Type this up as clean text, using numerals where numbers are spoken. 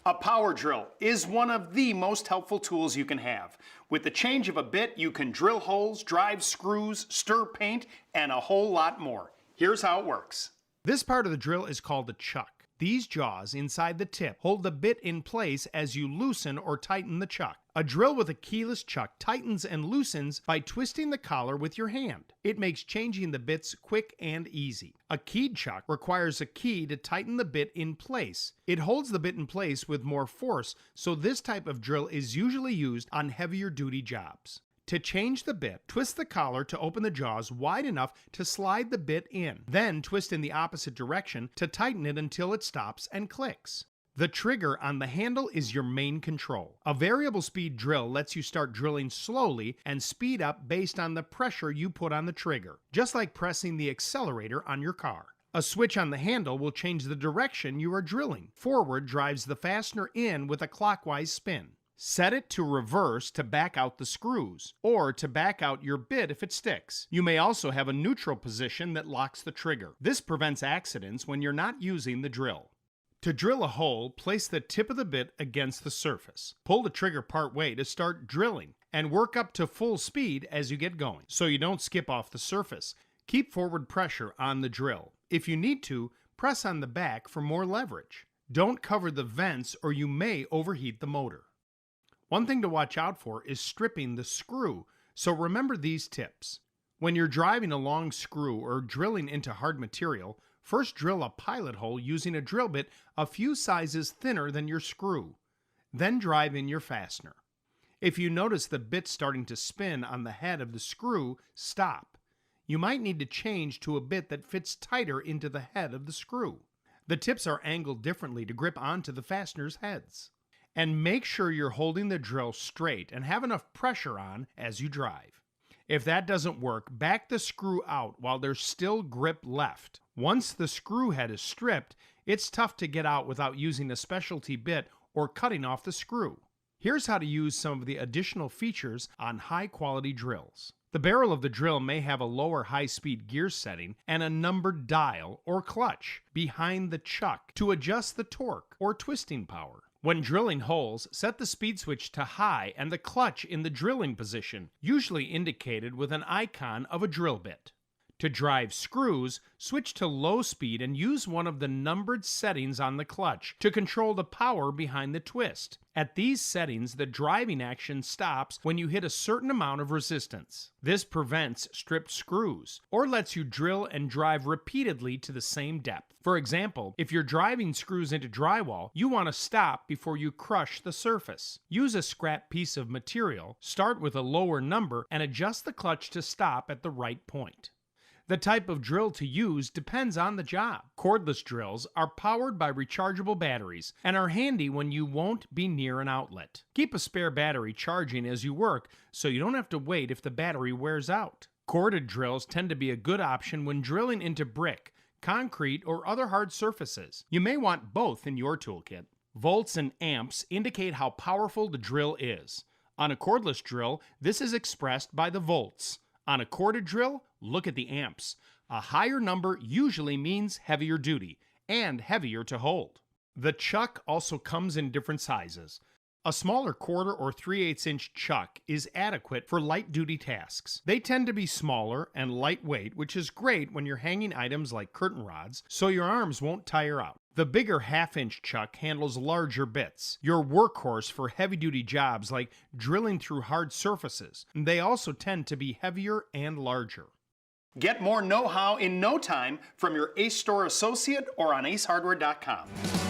A power drill is one of the most helpful tools you can have. With the change of a bit, you can drill holes, drive screws, stir paint, and a whole lot more. Here's how it works. This part of the drill is called the chuck. These jaws inside the tip hold the bit in place as you loosen or tighten the chuck. A drill with a keyless chuck tightens and loosens by twisting the collar with your hand. It makes changing the bits quick and easy. A keyed chuck requires a key to tighten the bit in place. It holds the bit in place with more force, so this type of drill is usually used on heavier duty jobs. To change the bit, twist the collar to open the jaws wide enough to slide the bit in. Then twist in the opposite direction to tighten it until it stops and clicks. The trigger on the handle is your main control. A variable speed drill lets you start drilling slowly and speed up based on the pressure you put on the trigger, just like pressing the accelerator on your car. A switch on the handle will change the direction you are drilling. Forward drives the fastener in with a clockwise spin. Set it to reverse to back out the screws, or to back out your bit if it sticks. You may also have a neutral position that locks the trigger. This prevents accidents when you're not using the drill. To drill a hole, place the tip of the bit against the surface. Pull the trigger part way to start drilling, and work up to full speed as you get going, so you don't skip off the surface. Keep forward pressure on the drill. If you need to, press on the back for more leverage. Don't cover the vents or you may overheat the motor. One thing to watch out for is stripping the screw, so remember these tips. When you're driving a long screw or drilling into hard material, first drill a pilot hole using a drill bit a few sizes thinner than your screw. Then drive in your fastener. If you notice the bit starting to spin on the head of the screw, stop. You might need to change to a bit that fits tighter into the head of the screw. The tips are angled differently to grip onto the fasteners' heads. And make sure you're holding the drill straight and have enough pressure on as you drive. If that doesn't work, back the screw out while there's still grip left. Once the screw head is stripped, it's tough to get out without using a specialty bit or cutting off the screw. Here's how to use some of the additional features on high-quality drills. The barrel of the drill may have a lower high-speed gear setting and a numbered dial or clutch behind the chuck to adjust the torque or twisting power. When drilling holes, set the speed switch to high and the clutch in the drilling position, usually indicated with an icon of a drill bit. To drive screws, switch to low speed and use one of the numbered settings on the clutch to control the power behind the twist. At these settings, the driving action stops when you hit a certain amount of resistance. This prevents stripped screws, or lets you drill and drive repeatedly to the same depth. For example, if you're driving screws into drywall, you want to stop before you crush the surface. Use a scrap piece of material, start with a lower number, and adjust the clutch to stop at the right point. The type of drill to use depends on the job. Cordless drills are powered by rechargeable batteries and are handy when you won't be near an outlet. Keep a spare battery charging as you work so you don't have to wait if the battery wears out. Corded drills tend to be a good option when drilling into brick, concrete, or other hard surfaces. You may want both in your toolkit. Volts and amps indicate how powerful the drill is. On a cordless drill, this is expressed by the volts. On a corded drill, look at the amps. A higher number usually means heavier duty and heavier to hold. The chuck also comes in different sizes. A smaller 1/4 or 3/8 inch chuck is adequate for light-duty tasks. They tend to be smaller and lightweight, which is great when you're hanging items like curtain rods, so your arms won't tire out. The bigger 1/2 inch chuck handles larger bits, your workhorse for heavy-duty jobs like drilling through hard surfaces. They also tend to be heavier and larger. Get more know-how in no time from your Ace Store associate or on acehardware.com.